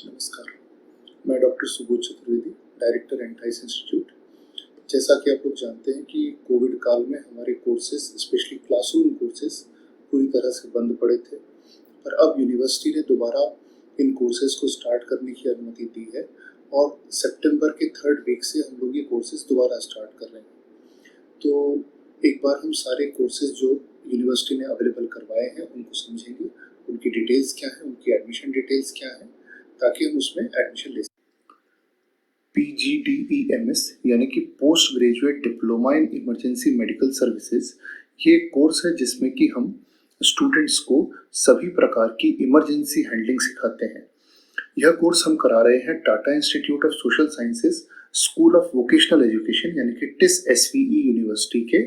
नमस्कार, मैं doctor Subodh Chaturvedi, director entice institute. जैसा कि आप लोग जानते हैं कि कोविड काल में हमारे कोर्सेज, स्पेशली क्लासरूम कोर्सेज, पूरी तरह से बंद पड़े थे, पर अब यूनिवर्सिटी ने दोबारा इन कोर्सेज को स्टार्ट करने की अनुमति दी है और सितंबर के 3rd वीक से हम लोग ये कोर्सेज दोबारा स्टार्ट कर रहे हैं। तो एक बार हम सारे कोर्सेज जो यूनिवर्सिटी ने अवेलेबल करवाए हैं उनको समझेंगे, उनकी डिटेल्स क्या है, उनकी एडमिशन डिटेल्स क्या है, ताकि हम उसमें एडमिशन ले सकें। PGDEMS यानी कि post graduate diploma in emergency medical services, ये कोर्स है जिसमें कि हम स्टूडेंट्स को सभी प्रकार की इमरजेंसी हैंडलिंग सिखाते हैं। यह कोर्स हम करा रहे हैं Tata institute of social sciences school of vocational education यानी कि TIS SVE यूनिवर्सिटी के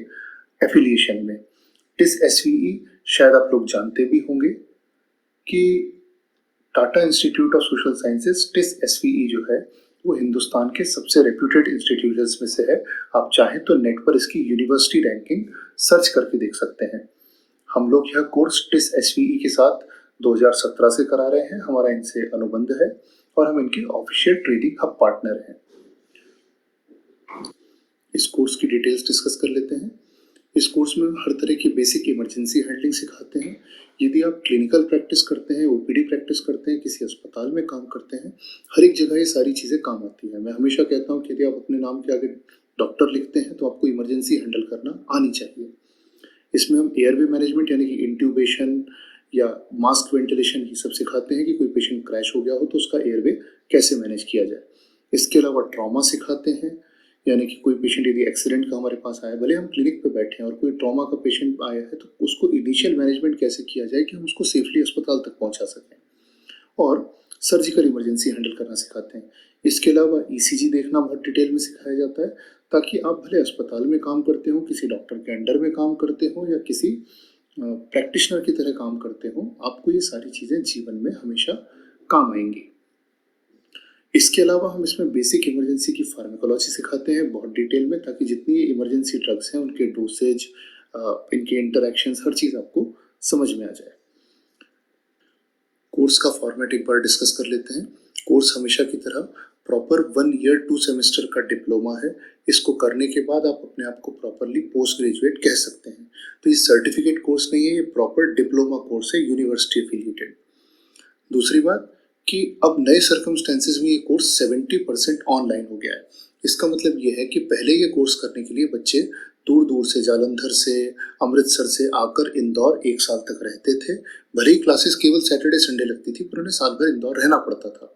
एफिलिएशन में। TIS SVE शायद आप लोग जानते भी होंगे कि Tata institute of social sciences TIS SVE जो है वो हिंदुस्तान के सबसे रेप्यूटेड इंस्टीट्यूट्स में से है। आप चाहें तो नेट पर इसकी यूनिवर्सिटी रैंकिंग सर्च करके देख सकते हैं। हम लोग यह कोर्स TIS SVE के साथ 2017 से करा रहे हैं, हमारा इनसे अनुबंध है और हम इनके ऑफिशियल ट्रेनिंग हब पार्टनर हैं। इस कोर्स की डिटेल्स डिस्कस कर लेते हैं। इस कोर्स में हर तरह की बेसिक इमरजेंसी हैंडलिंग सिखाते हैं। यदि आप क्लिनिकल प्रैक्टिस करते हैं, OPD प्रैक्टिस करते हैं, किसी अस्पताल में काम करते हैं, हर एक जगह ये सारी चीज़ें काम आती हैं। मैं हमेशा कहता हूँ कि यदि आप अपने नाम के आगे डॉक्टर लिखते हैं तो आपको इमरजेंसी हैंडल करना आनी चाहिए। इसमें हम एयरवे मैनेजमेंट यानी कि इंट्यूबेशन या मास्क वेंटिलेशन ये सब सिखाते हैं कि कोई पेशेंट क्रैश हो गया हो तो उसका एयरवे कैसे मैनेज किया जाए। इसके अलावा ट्रॉमा सिखाते हैं, यानी कि कोई पेशेंट यदि एक्सीडेंट का हमारे पास आया, भले हम क्लिनिक पे बैठे हैं और कोई ट्रॉमा का पेशेंट आया है तो उसको इनिशियल मैनेजमेंट कैसे किया जाए कि हम उसको सेफली अस्पताल तक पहुंचा सकें, और सर्जिकल इमरजेंसी हैंडल करना सिखाते हैं। इसके अलावा ECG देखना बहुत डिटेल में सिखाया जाता है, ताकि आप भले अस्पताल में काम करते हो, किसी डॉक्टर के अंडर में काम करते हो या किसी प्रैक्टिशनर की तरह काम करते हो, आपको ये सारी चीज़ें जीवन में हमेशा काम आएंगी। इसके अलावा हम इसमें बेसिक इमरजेंसी की फार्माकोलॉजी सिखाते हैं बहुत डिटेल में, ताकि जितनी इमरजेंसी ड्रग्स हैं उनके डोसेज, इनके इंटरैक्शंस, हर चीज़ आपको समझ में आ जाए। कोर्स का फॉर्मेट एक बार डिस्कस कर लेते हैं। कोर्स हमेशा की तरह प्रॉपर 1 ईयर 2 सेमेस्टर का डिप्लोमा है। इसको करने के बाद आप अपने आप को प्रॉपरली पोस्ट ग्रेजुएट कह सकते हैं। तो ये सर्टिफिकेट कोर्स नहीं है, ये प्रॉपर डिप्लोमा कोर्स है, यूनिवर्सिटी एफिलिएटेड। दूसरी बात कि अब नए सर्कमस्टेंसेस में ये कोर्स 70% ऑनलाइन हो गया है। इसका मतलब ये है कि पहले ये कोर्स करने के लिए बच्चे दूर दूर से, जालंधर से, अमृतसर से आकर इंदौर 1 साल तक रहते थे। भले ही क्लासेस केवल सैटरडे संडे लगती थी, पर उन्हें साल भर इंदौर रहना पड़ता था।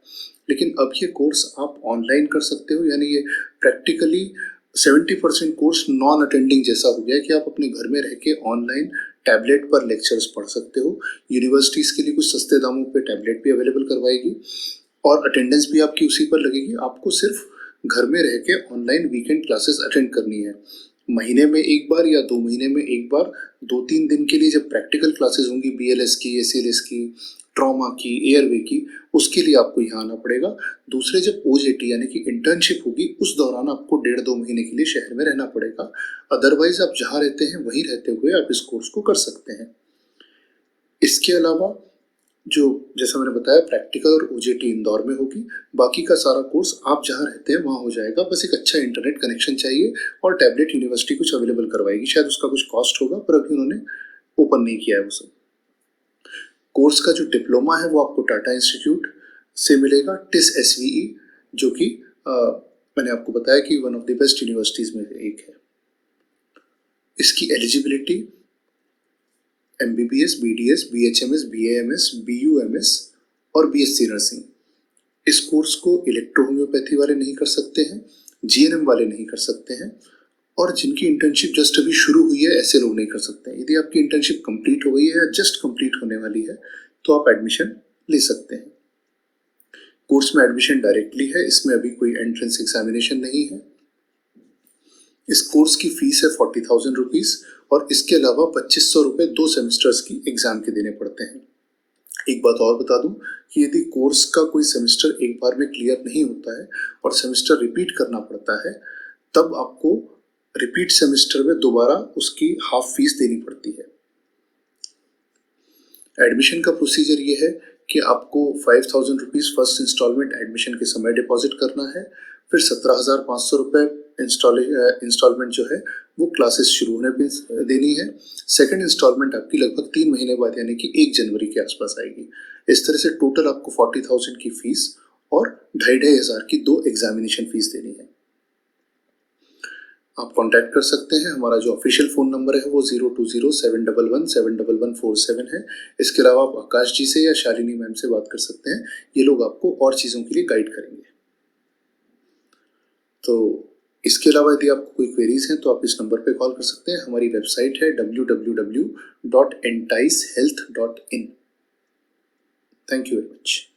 लेकिन अब ये कोर्स आप ऑनलाइन कर सकते हो, यानी ये प्रैक्टिकली 70% कोर्स नॉन अटेंडिंग जैसा हो गया कि आप अपने घर में रह के ऑनलाइन टैबलेट पर लेक्चर्स पढ़ सकते हो। यूनिवर्सिटी इसके लिए कुछ सस्ते दामों पे टैबलेट भी अवेलेबल करवाएगी और अटेंडेंस भी आपकी उसी पर लगेगी। आपको सिर्फ घर में रह के ऑनलाइन वीकेंड क्लासेस अटेंड करनी है। महीने में एक बार या 2 महीने में एक बार 2-3 दिन के लिए जब प्रैक्टिकल क्लासेस होंगी, BLS की, ACLS की, ट्रॉमा की, एयरवे की, उसके लिए आपको यहाँ आना पड़ेगा। दूसरे जब OJT यानी कि इंटर्नशिप होगी, उस दौरान आपको 1.5-2 महीने के लिए शहर में रहना पड़ेगा। अदरवाइज आप जहाँ रहते हैं वहीं रहते हुए आप इस कोर्स को कर सकते हैं। इसके अलावा जो, जैसा मैंने बताया, प्रैक्टिकल और OJT इंदौर में होगी। बाकी का सारा कोर्स आप जहाँ रहते हैं वहाँ हो जाएगा। बस एक अच्छा इंटरनेट कनेक्शन चाहिए और टैबलेट यूनिवर्सिटी कुछ अवेलेबल करवाएगी। शायद उसका कुछ कॉस्ट होगा, पर अभी उन्होंने ओपन नहीं किया है वो सब। कोर्स का जो डिप्लोमा है वो आपको टाटा इंस्टीट्यूट से मिलेगा, TIS SVE, जो कि मैंने आपको बताया कि one of the best universities में एक है। इसकी eligibility MBBS, BDS, BHMS, BAMS, BUMS और BSc नर्सिंग। इस कोर्स को इलेक्ट्रो होम्योपैथी वाले नहीं कर सकते हैं, GNM वाले नहीं कर सकते हैं, और जिनकी इंटर्नशिप जस्ट अभी शुरू हुई है ऐसे लोग नहीं कर सकते हैं। यदि आपकी इंटर्नशिप कंप्लीट हो गई है या जस्ट कंप्लीट होने वाली है तो आप एडमिशन ले सकते हैं। कोर्स में एडमिशन डायरेक्टली है, इसमें अभी कोई एंट्रेंस एग्जामिनेशन नहीं है। इस कोर्स की फीस है 40,000 रुपीज़ और इसके अलावा 2500 रुपये 2 सेमेस्टर्स की एग्जाम के देने पड़ते हैं। एक बात और बता दूं कि यदि कोर्स का कोई सेमेस्टर एक बार में क्लियर नहीं होता है और सेमेस्टर रिपीट करना पड़ता है, तब आपको रिपीट सेमेस्टर में दोबारा उसकी हाफ फीस देनी पड़ती है। एडमिशन का प्रोसीजर ये है कि आपको 5,000 रुपीज़ फर्स्ट इंस्टॉलमेंट एडमिशन के समय डिपॉजिट करना है, फिर 17,500 रुपये इंस्टॉलमेंट जो है वो क्लासेस शुरू होने पे देनी है। सेकंड इंस्टॉलमेंट आपकी लगभग 3 महीने बाद यानी कि 1 जनवरी के आसपास आएगी। इस तरह से टोटल आपको 40,000 की फीस और 2,500 की 2 एग्जामिनेशन फीस देनी है। आप कांटेक्ट कर सकते हैं। हमारा जो ऑफिशियल फ़ोन नंबर है वो 0207117147 है। इसके अलावा आप आकाश जी से या शालिनी मैम से बात कर सकते हैं। ये लोग आपको और चीज़ों के लिए गाइड करेंगे। तो इसके अलावा यदि आपको कोई क्वेरीज हैं तो आप इस नंबर पे कॉल कर सकते हैं। हमारी वेबसाइट है www.enticehealth.in। Thank you very much.